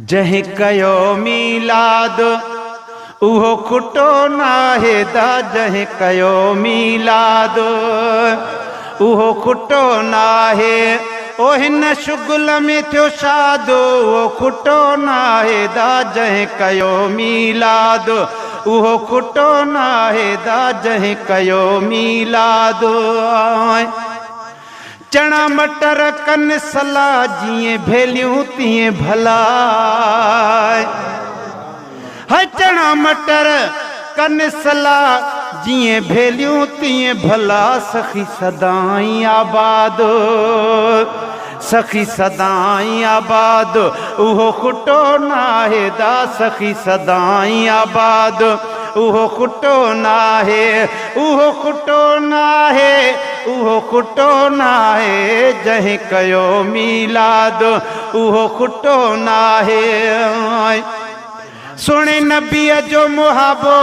जहीं कयो मीलाद उहो खुटो नाहे दा, जहीं कयो मीलाद उहो खुटो नाहे। ओ हिन शुगुल में थियो शादो उहो खुटो नाहे दा, जहीं कयो मीलाद उहो खुटो नाहे दा, जहीं कयो मीलाद। चना मटर कन सला जिए भेलियूं तिए भला, है चना मटर कन सला जिए भेलियूं तिए भला। सखी सदाई आबाद, सखी सदाई आबाद उहो खुटो नाहे दा, सखी सदाई आबाद उहो खुटो नाहे, उहो खुटो नाहे, उहो खुटो नाहे। जहीं कयो मीलाद उहो खुटो नाहे। सुणे नबीअ जो मुहाबो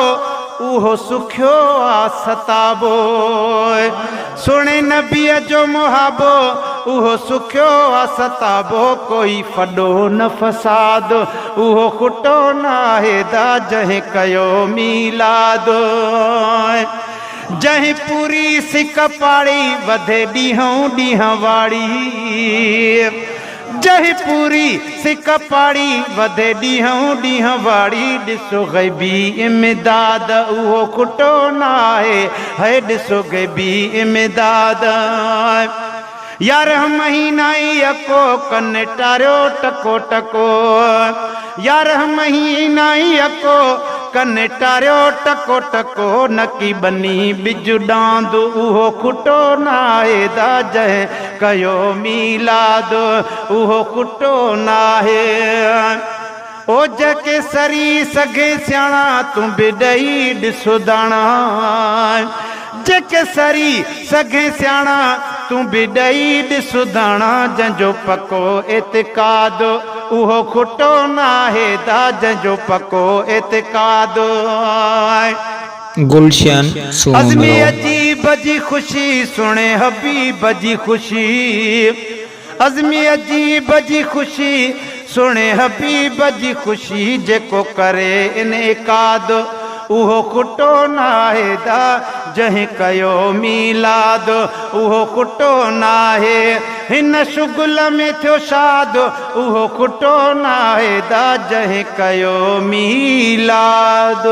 उहो सुखियो आ सताबो, सुणे नबीअ जो मुहाबो उहो सुखियो आ सताबो। कोई फॾो न फसाद उहो खुटो नाहे दा, जहीं कयो मीलाद। जहीं पूरी सिक पाड़ी वधे ॾींहों ॾींहं वाड़ी, जहीं पूरी सिक पाड़ी वधे ॾींहों ॾींहं वाड़ी। ॾिसो ग़ैबी इमदाद उहो खुटो नाहे, है ॾिसो ग़ैबी इमदाद। 11 महीना यको कन टारियो टको टको, 11 महीना यको कन टारियो टको टको। नकी बनी बिज डांद उहो खुटो नाहे दा, जहीं कयो मीलाद उहो खुटो नाहे। ओ जके सरी सघे सियाणा तूं बि ॾेई ॾिसो दाणा, जके सरी सघे सियाणा तूं बि ॾेई ॾिसो दाणा। जंहिंजो पको एतिक़ाद उहो खुटो नाहे दा, जंहिंजो पको एतिक़ाद। गुलशन अज़मी अजीब जी खुशी सुणे हबीब जी खुशी, अज़मी अजीब जी खुशी सुणे हबीब जी खुशी। जेको करे इनेकाद उहो खुटो नाहे दा, जहीं कयो मीलाद उहो खुटो नाहे। हिन शुगुल में थियो शाद उहो खुटो नाहे दा, जहीं कयो मीलाद।